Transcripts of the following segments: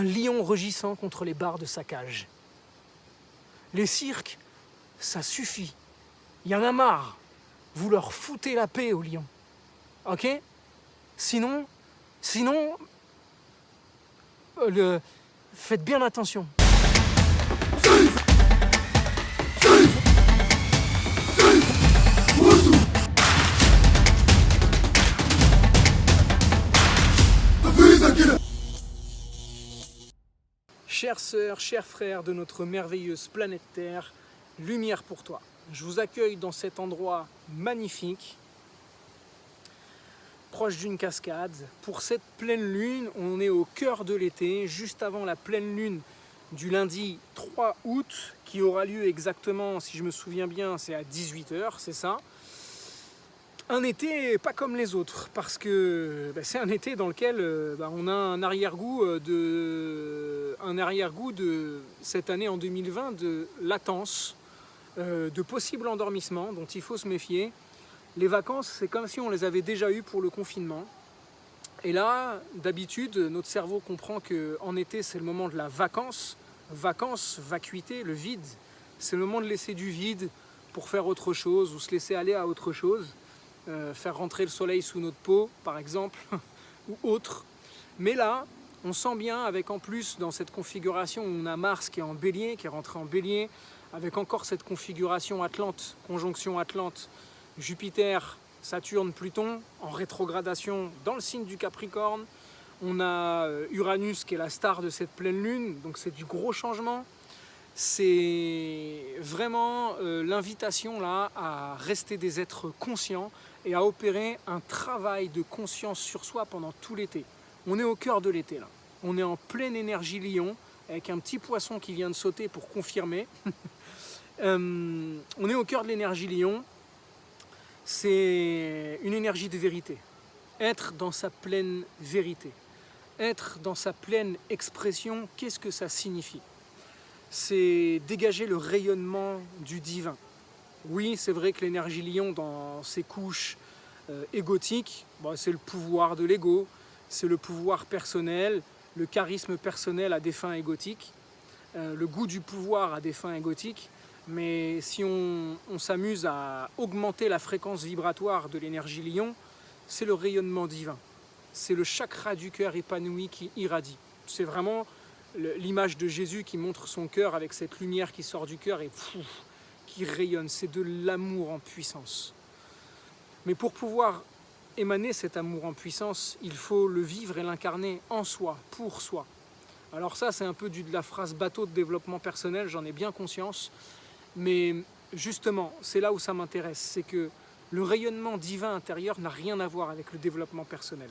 un lion rugissant contre les barres de sa cage. Les cirques, ça suffit. Il y en a marre. Vous leur foutez la paix aux lions. Ok? Sinon, faites bien attention. Chères sœurs, chers frères de notre merveilleuse planète Terre, lumière pour toi. Je vous accueille dans cet endroit magnifique, proche d'une cascade. Pour cette pleine lune, on est au cœur de l'été, juste avant la pleine lune du lundi 3 août, qui aura lieu exactement, si je me souviens bien, c'est à 18 h, c'est ça. Un été pas comme les autres, parce que c'est un été dans lequel on a un arrière-goût de cette année en 2020 de latence, de possible endormissement dont il faut se méfier. Les vacances, c'est comme si on les avait déjà eues pour le confinement. Et là, d'habitude, notre cerveau comprend qu'en été, c'est le moment de la vacance. Vacances, vacuité, le vide. C'est le moment de laisser du vide pour faire autre chose ou se laisser aller à autre chose. Faire rentrer le soleil sous notre peau, par exemple, ou autre. Mais là, on sent bien, avec en plus, dans cette configuration, on a Mars qui est en bélier, qui est rentré en bélier, avec encore cette configuration Atlante, conjonction Atlante, Jupiter, Saturne, Pluton, en rétrogradation dans le signe du Capricorne. On a Uranus qui est la star de cette pleine lune, donc c'est du gros changement. C'est vraiment l'invitation là à rester des êtres conscients et à opérer un travail de conscience sur soi pendant tout l'été. On est au cœur de l'été là. On est en pleine énergie lion, avec un petit poisson qui vient de sauter pour confirmer. On est au cœur de l'énergie lion. C'est une énergie de vérité. Être dans sa pleine vérité. Être dans sa pleine expression, qu'est-ce que ça signifie? C'est dégager le rayonnement du divin. Oui, c'est vrai que l'énergie lion, dans ses couches égotiques, c'est le pouvoir de l'ego, c'est le pouvoir personnel, le charisme personnel à des fins égotiques, le goût du pouvoir à des fins égotiques. Mais si on s'amuse à augmenter la fréquence vibratoire de l'énergie lion, c'est le rayonnement divin. C'est le chakra du cœur épanoui qui irradie. C'est vraiment l'image de Jésus qui montre son cœur avec cette lumière qui sort du cœur et qui rayonne. C'est de l'amour en puissance. Mais pour pouvoir émaner cet amour en puissance, il faut le vivre et l'incarner en soi, pour soi. Alors ça, c'est un peu de la phrase bateau de développement personnel, j'en ai bien conscience. Mais justement, c'est là où ça m'intéresse. C'est que le rayonnement divin intérieur n'a rien à voir avec le développement personnel.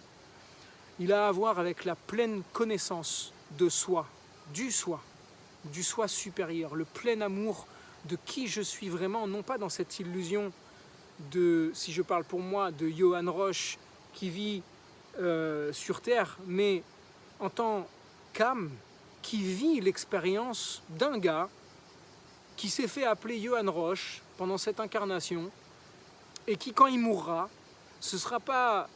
Il a à voir avec la pleine connaissance de soi, du soi supérieur, le plein amour de qui je suis vraiment, non pas dans cette illusion de, si je parle pour moi, de Johan Roche qui vit sur Terre, mais en tant qu'âme qui vit l'expérience d'un gars qui s'est fait appeler Johan Roche pendant cette incarnation et qui, quand il mourra, ce ne sera pas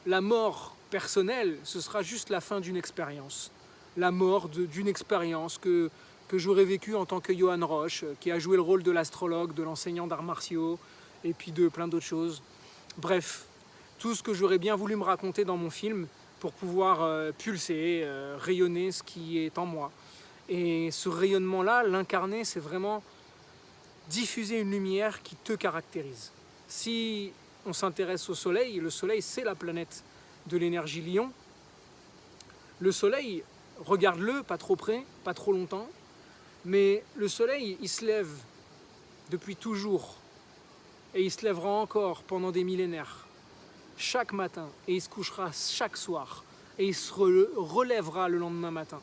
la mort personnelle, ce sera juste la fin d'une expérience. La mort d'une expérience que j'aurais vécue en tant que Johan Roche, qui a joué le rôle de l'astrologue, de l'enseignant d'arts martiaux, et puis de plein d'autres choses. Bref, tout ce que j'aurais bien voulu me raconter dans mon film pour pouvoir pulser, rayonner ce qui est en moi. Et ce rayonnement-là, l'incarner, c'est vraiment diffuser une lumière qui te caractérise. Si on s'intéresse au Soleil, le Soleil, c'est la planète de l'énergie lion. Le Soleil, regarde-le, pas trop près, pas trop longtemps, mais le Soleil, il se lève depuis toujours, et il se lèvera encore pendant des millénaires, chaque matin, et il se couchera chaque soir, et il se relèvera le lendemain matin.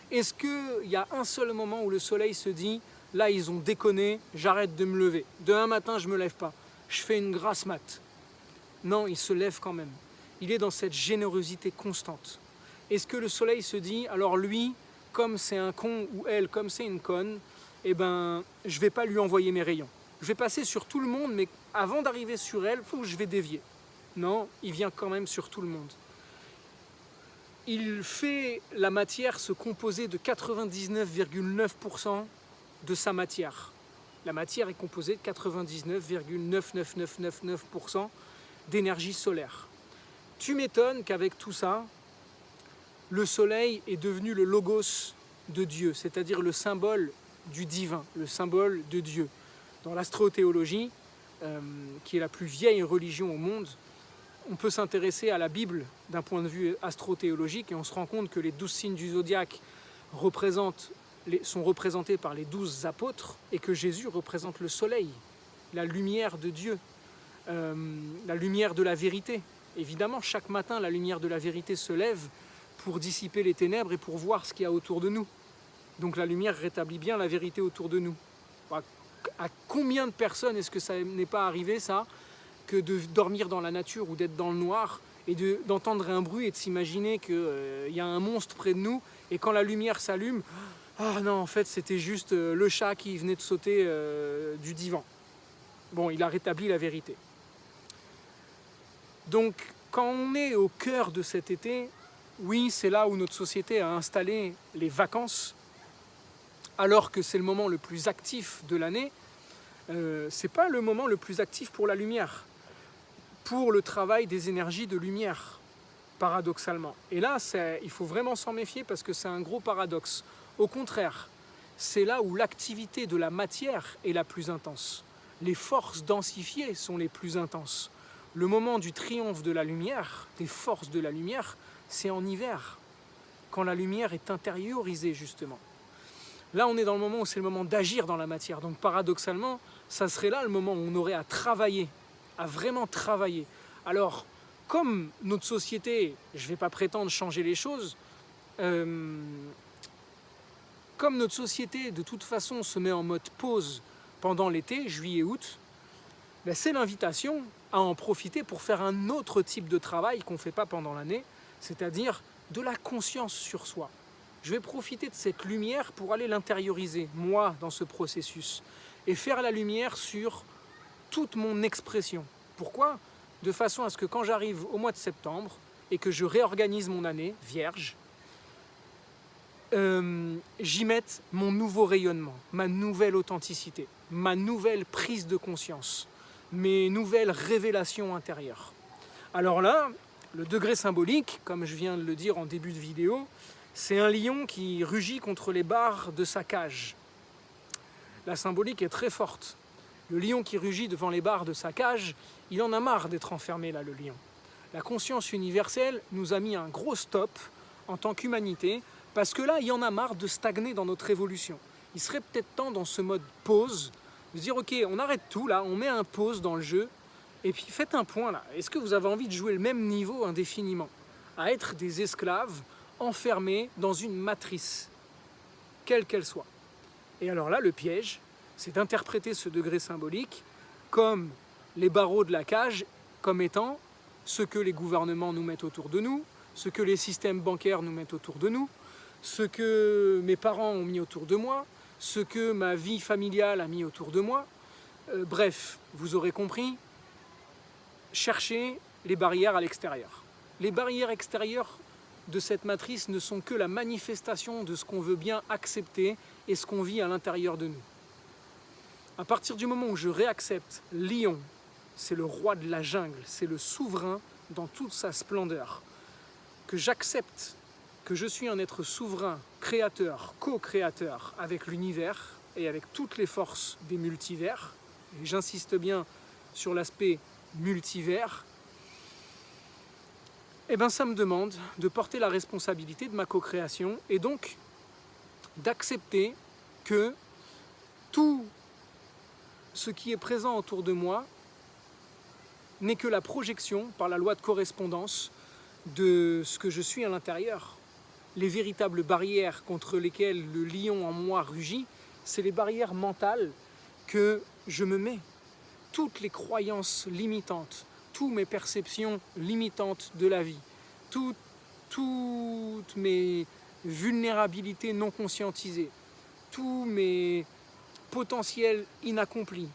Est-ce qu'il y a un seul moment où le Soleil se dit « Là, ils ont déconné, j'arrête de me lever. Demain matin, je ne me lève pas. Je fais une grasse mat. » Non, il se lève quand même. Il est dans cette générosité constante. Est-ce que le Soleil se dit « Alors lui, comme c'est un con, ou elle, comme c'est une conne, eh ben, je ne vais pas lui envoyer mes rayons. Je vais passer sur tout le monde, mais avant d'arriver sur elle, je vais dévier. » Non, il vient quand même sur tout le monde. il fait la matière se composer de 99,9% de sa matière. La matière est composée de 99,99999% d'énergie solaire. Tu m'étonnes qu'avec tout ça, le soleil est devenu le logos de Dieu, c'est-à-dire le symbole du divin, le symbole de Dieu. Dans l'astro-théologie, qui est la plus vieille religion au monde, on peut s'intéresser à la Bible d'un point de vue astro-théologique et on se rend compte que les 12 signes du zodiaque sont représentés par les 12 apôtres et que Jésus représente le soleil, la lumière de Dieu, la lumière de la vérité. Évidemment, chaque matin, la lumière de la vérité se lève pour dissiper les ténèbres et pour voir ce qu'il y a autour de nous. Donc la lumière rétablit bien la vérité autour de nous. À combien de personnes est-ce que ça n'est pas arrivé, ça, que de dormir dans la nature ou d'être dans le noir et d'entendre un bruit et de s'imaginer qu'il y a un monstre près de nous et quand la lumière s'allume, ah non, en fait c'était juste le chat qui venait de sauter du divan. Bon, il a rétabli la vérité. Donc quand on est au cœur de cet été, oui, c'est là où notre société a installé les vacances, alors que c'est le moment le plus actif de l'année. C'est pas le moment le plus actif pour la lumière, pour le travail des énergies de lumière, paradoxalement. Et là, il faut vraiment s'en méfier parce que c'est un gros paradoxe. Au contraire, c'est là où l'activité de la matière est la plus intense. Les forces densifiées sont les plus intenses. Le moment du triomphe de la lumière, des forces de la lumière, c'est en hiver, quand la lumière est intériorisée justement. Là, on est dans le moment où c'est le moment d'agir dans la matière. Donc paradoxalement, ça serait là le moment où on aurait à travailler, à vraiment travailler. Alors, comme notre société, je ne vais pas prétendre changer les choses, comme notre société de toute façon se met en mode pause pendant l'été, juillet-août, ben c'est l'invitation à en profiter pour faire un autre type de travail qu'on ne fait pas pendant l'année, c'est-à-dire de la conscience sur soi. Je vais profiter de cette lumière pour aller l'intérioriser, moi, dans ce processus, et faire la lumière sur toute mon expression. Pourquoi ? De façon à ce que quand j'arrive au mois de septembre et que je réorganise mon année vierge, j'y mette mon nouveau rayonnement, ma nouvelle authenticité, ma nouvelle prise de conscience, mes nouvelles révélations intérieures. Alors là, le degré symbolique, comme je viens de le dire en début de vidéo, c'est un lion qui rugit contre les barres de sa cage. La symbolique est très forte. Le lion qui rugit devant les barres de sa cage, il en a marre d'être enfermé là, le lion. La conscience universelle nous a mis un gros stop en tant qu'humanité, parce que là, il y en a marre de stagner dans notre évolution. Il serait peut-être temps, dans ce mode pause, de dire ok, on arrête tout là, on met un pause dans le jeu, et puis faites un point là. Est-ce que vous avez envie de jouer le même niveau indéfiniment ? À être des esclaves enfermés dans une matrice, quelle qu'elle soit. Et alors là, le piège, c'est d'interpréter ce degré symbolique comme les barreaux de la cage, comme étant ce que les gouvernements nous mettent autour de nous, ce que les systèmes bancaires nous mettent autour de nous, ce que mes parents ont mis autour de moi, ce que ma vie familiale a mis autour de moi. Bref, vous aurez compris, cherchez les barrières à l'extérieur. Les barrières extérieures de cette matrice ne sont que la manifestation de ce qu'on veut bien accepter et ce qu'on vit à l'intérieur de nous. À partir du moment où je réaccepte Lion, c'est le roi de la jungle, c'est le souverain dans toute sa splendeur, que j'accepte que je suis un être souverain, créateur, co-créateur avec l'univers et avec toutes les forces des multivers, et j'insiste bien sur l'aspect multivers, eh bien ça me demande de porter la responsabilité de ma co-création et donc d'accepter que tout ce qui est présent autour de moi n'est que la projection, par la loi de correspondance, de ce que je suis à l'intérieur. Les véritables barrières contre lesquelles le lion en moi rugit, c'est les barrières mentales que je me mets. Toutes les croyances limitantes, toutes mes perceptions limitantes de la vie, toutes mes vulnérabilités non conscientisées, tous mes potentiels inaccomplis,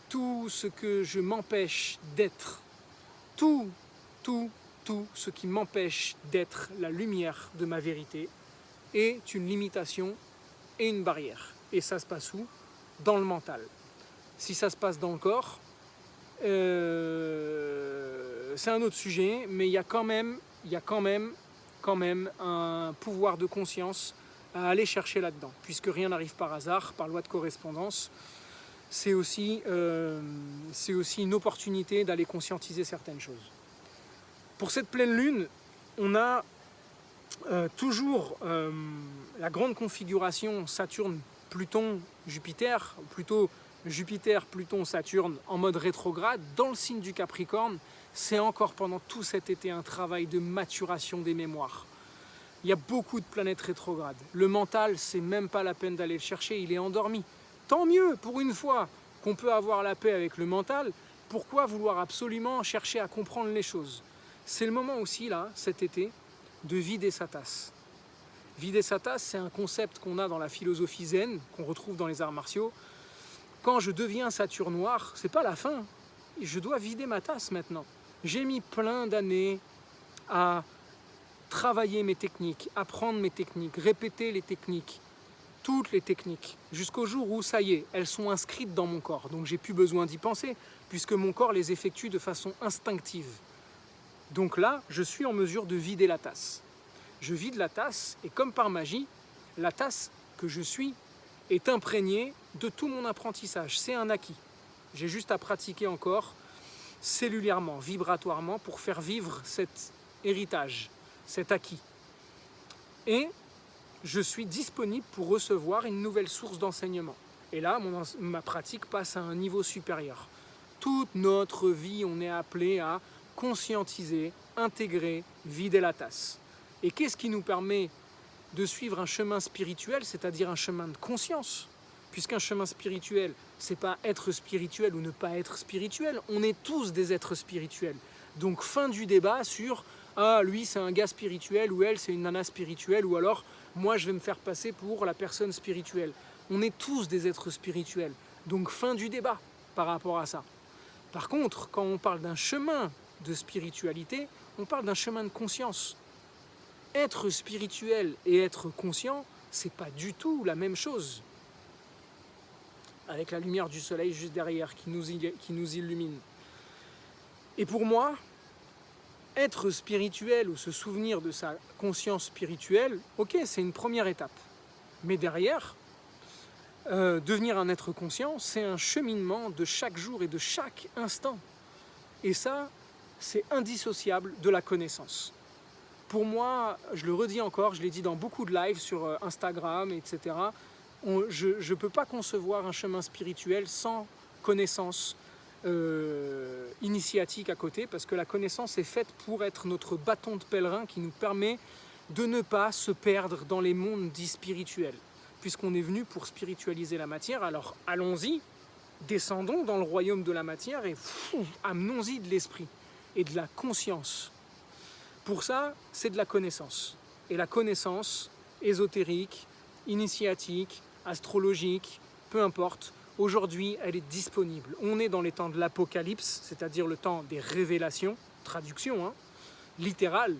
tout ce que je m'empêche d'être, tout tout ce qui m'empêche d'être la lumière de ma vérité est une limitation et une barrière. Et ça se passe où? Dans le mental. Si ça se passe dans le corps, c'est un autre sujet, mais il y a quand même un pouvoir de conscience à aller chercher là-dedans, puisque rien n'arrive par hasard, par loi de correspondance. C'est aussi une opportunité d'aller conscientiser certaines choses. Pour cette pleine lune, on a toujours la grande configuration Saturne-Pluton-Jupiter, plutôt Jupiter-Pluton-Saturne en mode rétrograde, dans le signe du Capricorne. C'est encore pendant tout cet été un travail de maturation des mémoires. Il y a beaucoup de planètes rétrogrades. Le mental, c'est même pas la peine d'aller le chercher, il est endormi. Tant mieux, pour une fois qu'on peut avoir la paix avec le mental, pourquoi vouloir absolument chercher à comprendre les choses? C'est le moment aussi, là, cet été, de vider sa tasse. Vider sa tasse, c'est un concept qu'on a dans la philosophie zen, qu'on retrouve dans les arts martiaux. Quand je deviens Saturne noir, c'est pas la fin. Je dois vider ma tasse maintenant. J'ai mis plein d'années à travailler mes techniques, apprendre mes techniques, répéter les techniques, toutes les techniques, jusqu'au jour où, ça y est, elles sont inscrites dans mon corps. Donc j'ai plus besoin d'y penser, puisque mon corps les effectue de façon instinctive. Donc là, je suis en mesure de vider la tasse. Je vide la tasse, et comme par magie, la tasse que je suis est imprégnée de tout mon apprentissage. C'est un acquis. J'ai juste à pratiquer encore cellulairement, vibratoirement, pour faire vivre cet héritage, cet acquis. Et je suis disponible pour recevoir une nouvelle source d'enseignement. Et là, ma pratique passe à un niveau supérieur. Toute notre vie, on est appelé à conscientiser, intégrer, vider la tasse. Et qu'est-ce qui nous permet de suivre un chemin spirituel, c'est-à-dire un chemin de conscience? Puisqu'un chemin spirituel, c'est pas être spirituel ou ne pas être spirituel, on est tous des êtres spirituels. Donc fin du débat sur « Ah, lui c'est un gars spirituel » ou « Elle c'est une nana spirituelle » ou alors « Moi je vais me faire passer pour la personne spirituelle ». On est tous des êtres spirituels. Donc fin du débat par rapport à ça. Par contre, quand on parle d'un chemin de spiritualité, on parle d'un chemin de conscience. Être spirituel et être conscient, c'est pas du tout la même chose. Avec la lumière du soleil juste derrière qui nous illumine. Et pour moi, être spirituel ou se souvenir de sa conscience spirituelle, ok, c'est une première étape. Mais derrière, devenir un être conscient, c'est un cheminement de chaque jour et de chaque instant. Et ça, c'est indissociable de la connaissance. Pour moi, je le redis encore, je l'ai dit dans beaucoup de lives sur Instagram, etc., je ne peux pas concevoir un chemin spirituel sans connaissance initiatique à côté, parce que la connaissance est faite pour être notre bâton de pèlerin qui nous permet de ne pas se perdre dans les mondes dits spirituels. Puisqu'on est venu pour spiritualiser la matière, alors allons-y, descendons dans le royaume de la matière et amenons-y de l'esprit et de la conscience. Pour ça, c'est de la connaissance. Et la connaissance ésotérique, initiatique, astrologique, peu importe, aujourd'hui, elle est disponible. On est dans les temps de l'apocalypse, c'est-à-dire le temps des révélations, traduction, littérale,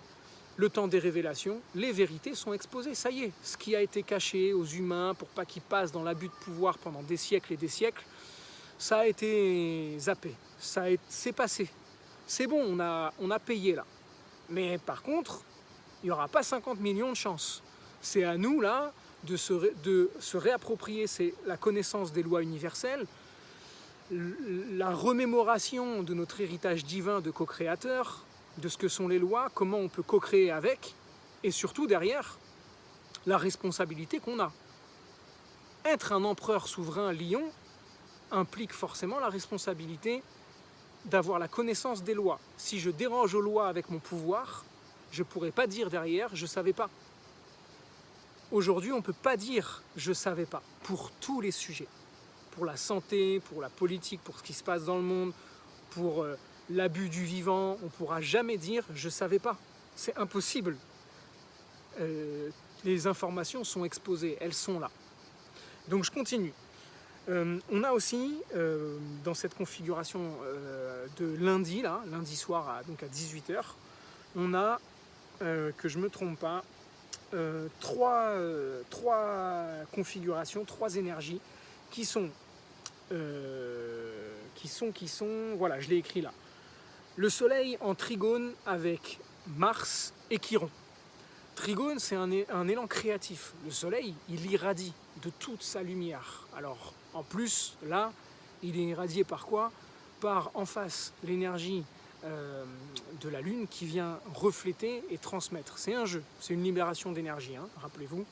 le temps des révélations, les vérités sont exposées. Ça y est, ce qui a été caché aux humains pour pas qu'ils passent dans l'abus de pouvoir pendant des siècles et des siècles, ça a été zappé, c'est passé. C'est bon, on a payé là. Mais par contre, il n'y aura pas 50 millions de chances. C'est à nous là de se réapproprier la connaissance des lois universelles, la remémoration de notre héritage divin de co-créateur, de ce que sont les lois, comment on peut co-créer avec, et surtout derrière, la responsabilité qu'on a. Être un empereur souverain lion implique forcément la responsabilité d'avoir la connaissance des lois. Si je dérange aux lois avec mon pouvoir, je ne pourrais pas dire derrière « je ne savais pas ». Aujourd'hui, on ne peut pas dire « je ne savais pas » pour tous les sujets. Pour la santé, pour la politique, pour ce qui se passe dans le monde, pour l'abus du vivant, on ne pourra jamais dire « je ne savais pas ». C'est impossible. Les informations sont exposées, elles sont là. Donc je continue. On a aussi, dans cette configuration de lundi, là, lundi soir donc à 18h, on a, que je ne me trompe pas, trois configurations, trois énergies qui sont, voilà, je l'ai écrit là. Le Soleil en trigone avec Mars et Chiron. Trigone, c'est un élan créatif. Le Soleil, il irradie de toute sa lumière. Alors, en plus, là, il est irradié par quoi? Par, en face, l'énergie de la Lune qui vient refléter et transmettre. C'est un jeu, c'est une libération d'énergie, hein, rappelez-vous.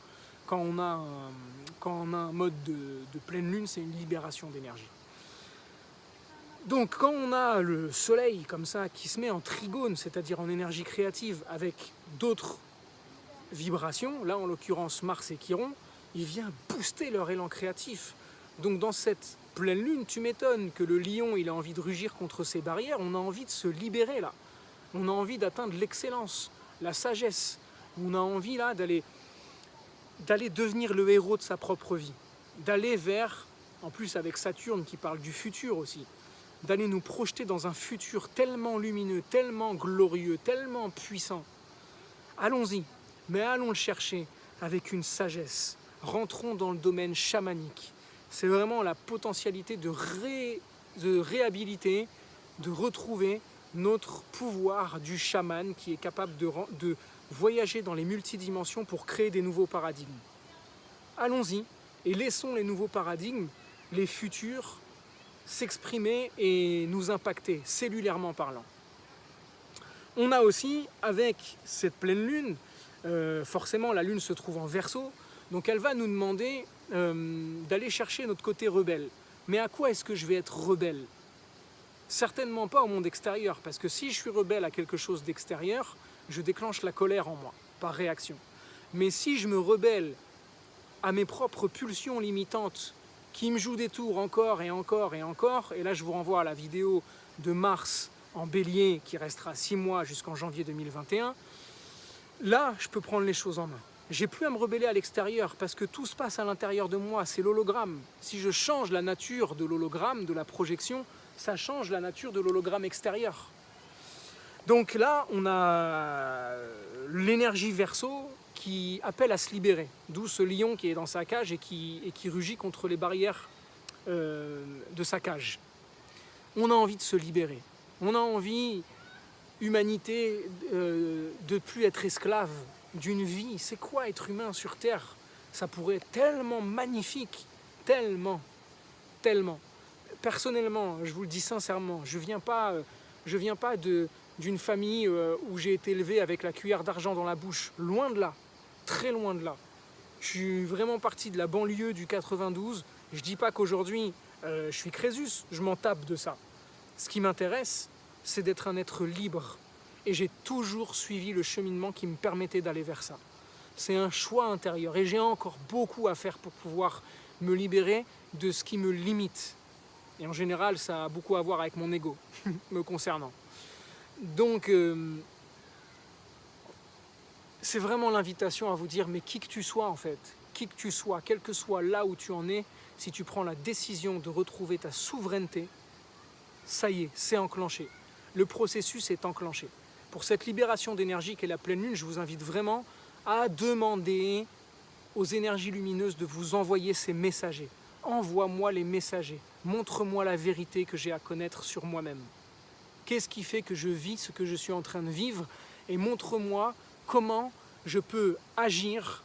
Quand on a un mode de pleine Lune, c'est une libération d'énergie. Donc quand on a le Soleil comme ça qui se met en trigone, c'est-à-dire en énergie créative avec d'autres vibrations, là en l'occurrence Mars et Chiron, il vient booster leur élan créatif. Donc dans cette pleine lune, tu m'étonnes que le lion il a envie de rugir contre ses barrières, on a envie de se libérer là. On a envie d'atteindre l'excellence, la sagesse. On a envie là d'aller devenir le héros de sa propre vie. D'aller vers, en plus avec Saturne qui parle du futur aussi, d'aller nous projeter dans un futur tellement lumineux, tellement glorieux, tellement puissant. Allons-y, mais allons le chercher avec une sagesse. Rentrons dans le domaine chamanique. C'est vraiment la potentialité de réhabiliter, de retrouver notre pouvoir du chaman qui est capable de voyager dans les multidimensions pour créer des nouveaux paradigmes. Allons-y et laissons les nouveaux paradigmes, les futurs, s'exprimer et nous impacter, cellulairement parlant. On a aussi, avec cette pleine lune, forcément la lune se trouve en Verseau, donc elle va nous demander d'aller chercher notre côté rebelle. Mais à quoi est-ce que je vais être rebelle? Certainement pas au monde extérieur, parce que si je suis rebelle à quelque chose d'extérieur, je déclenche la colère en moi, par réaction. Mais si je me rebelle à mes propres pulsions limitantes, qui me jouent des tours encore et encore et encore, et là je vous renvoie à la vidéo de Mars en Bélier, qui restera 6 mois jusqu'en janvier 2021, là je peux prendre les choses en main. J'ai plus à me rebeller à l'extérieur parce que tout se passe à l'intérieur de moi, c'est l'hologramme. Si je change la nature de l'hologramme, de la projection, ça change la nature de l'hologramme extérieur. Donc là, on a l'énergie Verseau qui appelle à se libérer, d'où ce lion qui est dans sa cage et qui rugit contre les barrières de sa cage. On a envie de se libérer. On a envie, humanité, de plus être esclave d'une vie. C'est quoi être humain sur Terre? Ça pourrait être tellement magnifique, tellement. Personnellement, je vous le dis sincèrement, je viens pas d'une famille où j'ai été élevé avec la cuillère d'argent dans la bouche. Loin de là, très loin de là. Je suis vraiment parti de la banlieue du 92. Je dis pas qu'aujourd'hui, je suis Crésus, je m'en tape de ça. Ce qui m'intéresse, c'est d'être un être libre. Et j'ai toujours suivi le cheminement qui me permettait d'aller vers ça. C'est un choix intérieur. Et j'ai encore beaucoup à faire pour pouvoir me libérer de ce qui me limite. Et en général, ça a beaucoup à voir avec mon ego, me concernant. Donc, c'est vraiment l'invitation à vous dire, mais qui que tu sois en fait, qui que tu sois, quel que soit là où tu en es, si tu prends la décision de retrouver ta souveraineté, ça y est, c'est enclenché. Le processus est enclenché. Pour cette libération d'énergie qu'est la pleine lune, je vous invite vraiment à demander aux énergies lumineuses de vous envoyer ces messagers. Envoie-moi les messagers. Montre-moi la vérité que j'ai à connaître sur moi-même. Qu'est-ce qui fait que je vis ce que je suis en train de vivre? Et montre-moi comment je peux agir,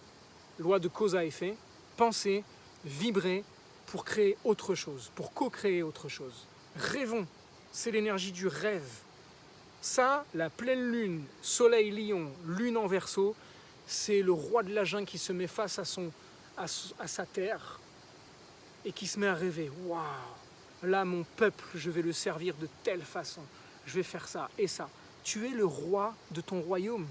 loi de cause à effet, penser, vibrer pour créer autre chose, pour co-créer autre chose. Rêvons, c'est l'énergie du rêve. Ça, la pleine lune, soleil lion, lune en Verseau, c'est le roi de la jungle qui se met face à sa terre et qui se met à rêver. Waouh! Là, mon peuple, je vais le servir de telle façon. Je vais faire ça et ça. Tu es le roi de ton royaume.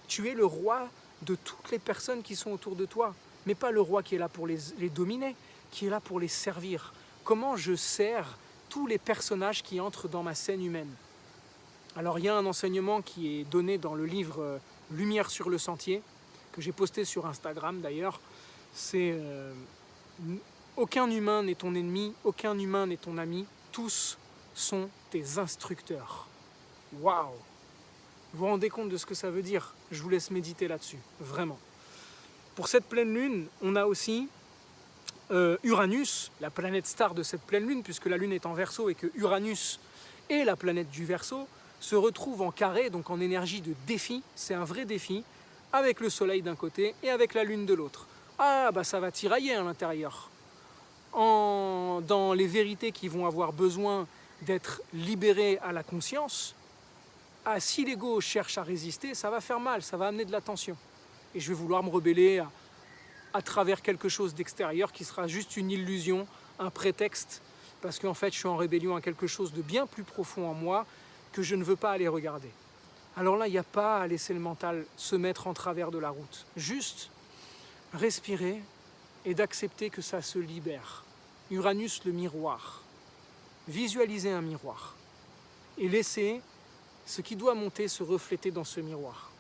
Tu es le roi de toutes les personnes qui sont autour de toi. Mais pas le roi qui est là pour les dominer, qui est là pour les servir. Comment je sers tous les personnages qui entrent dans ma scène humaine? Alors il y a un enseignement qui est donné dans le livre Lumière sur le sentier, que j'ai posté sur Instagram d'ailleurs. C'est aucun humain n'est ton ennemi, aucun humain n'est ton ami, tous sont tes instructeurs. Waouh! Vous vous rendez compte de ce que ça veut dire? Je vous laisse méditer là-dessus, vraiment. Pour cette pleine lune, on a aussi Uranus, la planète star de cette pleine lune, puisque la lune est en Verseau et que Uranus est la planète du Verseau, se retrouve en carré, donc en énergie de défi, c'est un vrai défi, avec le soleil d'un côté et avec la lune de l'autre. Ah, bah ça va tirailler à l'intérieur. Dans les vérités qui vont avoir besoin d'être libérées à la conscience, ah, si l'ego cherche à résister, ça va faire mal, ça va amener de la tension. Et je vais vouloir me rebeller à travers quelque chose d'extérieur qui sera juste une illusion, un prétexte, parce qu'en fait je suis en rébellion à quelque chose de bien plus profond en moi que je ne veux pas aller regarder. Alors là, il n'y a pas à laisser le mental se mettre en travers de la route. Juste respirer et d'accepter que ça se libère. Uranus, le miroir. Visualiser un miroir et laisser ce qui doit monter se refléter dans ce miroir.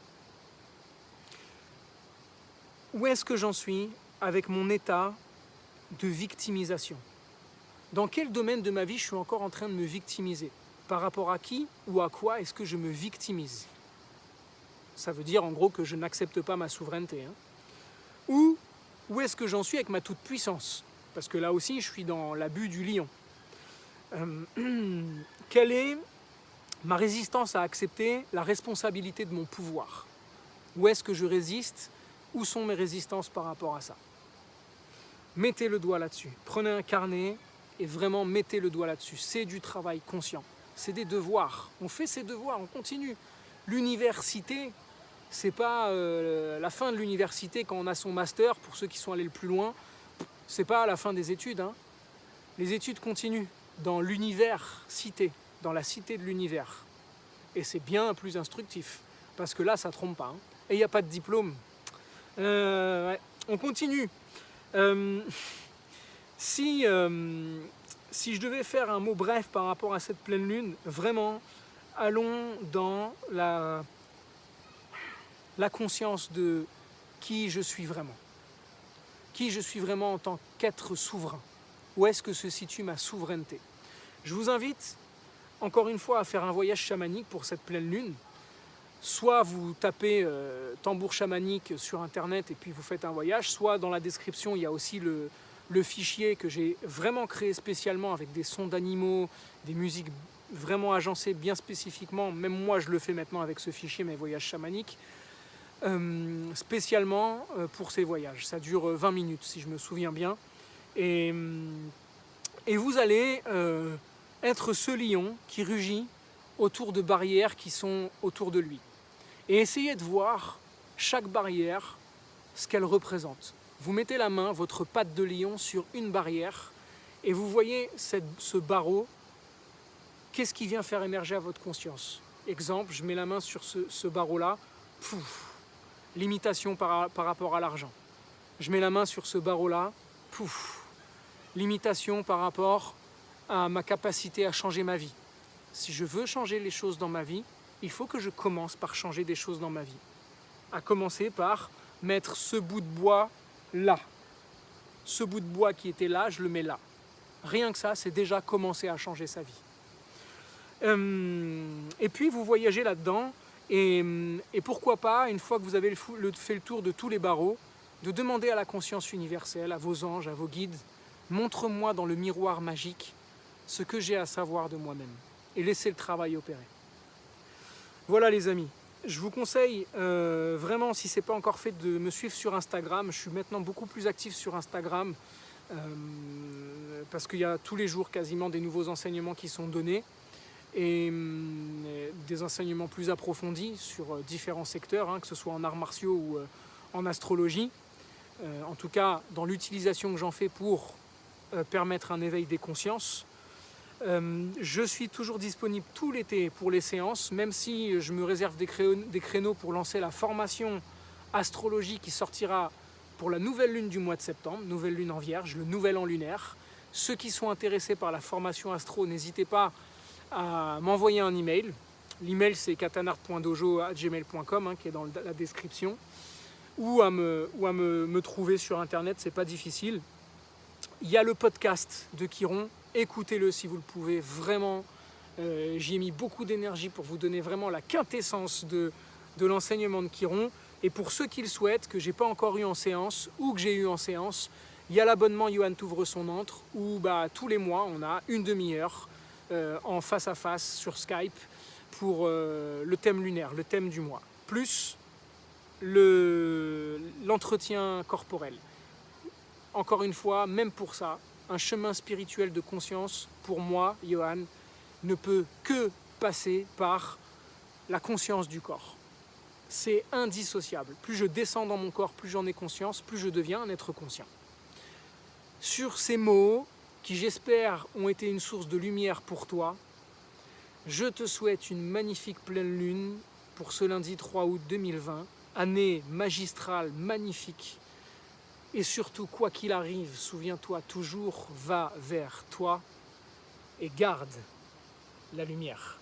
Où est-ce que j'en suis avec mon état de victimisation? Dans quel domaine de ma vie je suis encore en train de me victimiser? Par rapport à qui ou à quoi est-ce que je me victimise? Ça veut dire en gros que je n'accepte pas ma souveraineté. Ou où est-ce que j'en suis avec ma toute-puissance? Parce que là aussi, je suis dans l'abus du lion. Quelle est ma résistance à accepter la responsabilité de mon pouvoir? Où est-ce que je résiste? Où sont mes résistances par rapport à ça? Mettez le doigt là-dessus. Prenez un carnet et vraiment mettez le doigt là-dessus. C'est du travail conscient. C'est des devoirs. On fait ses devoirs, on continue. L'université, c'est pas la fin de l'université quand on a son master, pour ceux qui sont allés le plus loin. C'est pas la fin des études. Les études continuent dans l'univers cité, dans la cité de l'univers. Et c'est bien plus instructif, parce que là, ça trompe pas. Et il n'y a pas de diplôme. Ouais. On continue. Si je devais faire un mot bref par rapport à cette pleine lune, vraiment, allons dans la conscience de qui je suis vraiment. Qui je suis vraiment en tant qu'être souverain. Où est-ce que se situe ma souveraineté? Je vous invite, encore une fois, à faire un voyage chamanique pour cette pleine lune. Soit vous tapez tambour chamanique sur internet et puis vous faites un voyage, soit dans la description il y a aussi le fichier que j'ai vraiment créé spécialement avec des sons d'animaux, des musiques vraiment agencées bien spécifiquement. Même moi je le fais maintenant avec ce fichier, mes voyages chamaniques, spécialement pour ces voyages. Ça dure 20 minutes si je me souviens bien. Et vous allez être ce lion qui rugit autour de barrières qui sont autour de lui. Et essayez de voir chaque barrière, ce qu'elle représente. Vous mettez la main, votre patte de lion, sur une barrière et vous voyez ce barreau. Qu'est-ce qui vient faire émerger à votre conscience? Exemple, je mets la main sur ce barreau-là. Pouf, limitation par rapport à l'argent. Je mets la main sur ce barreau-là. Pouf, limitation par rapport à ma capacité à changer ma vie. Si je veux changer les choses dans ma vie, il faut que je commence par changer des choses dans ma vie. À commencer par mettre ce bout de bois là. Ce bout de bois qui était là, je le mets là. Rien que ça, c'est déjà commencer à changer sa vie. Et puis vous voyagez là-dedans et pourquoi pas, une fois que vous avez fait le tour de tous les barreaux, de demander à la conscience universelle, à vos anges, à vos guides, montre-moi dans le miroir magique ce que j'ai à savoir de moi-même et laissez le travail opérer. Voilà les amis, je vous conseille vraiment, si ce n'est pas encore fait, de me suivre sur Instagram. Je suis maintenant beaucoup plus actif sur Instagram parce qu'il y a tous les jours quasiment des nouveaux enseignements qui sont donnés et des enseignements plus approfondis sur différents secteurs, que ce soit en arts martiaux ou en astrologie. En tout cas, dans l'utilisation que j'en fais pour permettre un éveil des consciences. Je suis toujours disponible tout l'été pour les séances, même si je me réserve des créneaux pour lancer la formation astrologie qui sortira pour la nouvelle lune du mois de septembre, nouvelle lune en Vierge, le nouvel an lunaire. Ceux qui sont intéressés par la formation astro, n'hésitez pas à m'envoyer un email. L'email c'est katanart.dojo@gmail.com qui est dans la description, ou à me trouver sur internet, c'est pas difficile. Il y a le podcast de Chiron. Écoutez-le si vous le pouvez, vraiment, J'y ai mis beaucoup d'énergie pour vous donner vraiment la quintessence de l'enseignement de Chiron. Et pour ceux qui le souhaitent, que j'ai pas encore eu en séance ou que j'ai eu en séance, il y a l'abonnement Johan t'ouvre son antre où tous les mois on a une demi-heure en face à face sur Skype pour le thème lunaire, le thème du mois, plus l'entretien corporel. Encore une fois, même pour ça, un chemin spirituel de conscience, pour moi, Johan, ne peut que passer par la conscience du corps. C'est indissociable. Plus je descends dans mon corps, plus j'en ai conscience, plus je deviens un être conscient. Sur ces mots, qui j'espère ont été une source de lumière pour toi, je te souhaite une magnifique pleine lune pour ce lundi 3 août 2020, année magistrale magnifique. Et surtout, quoi qu'il arrive, souviens-toi toujours, va vers toi et garde la lumière.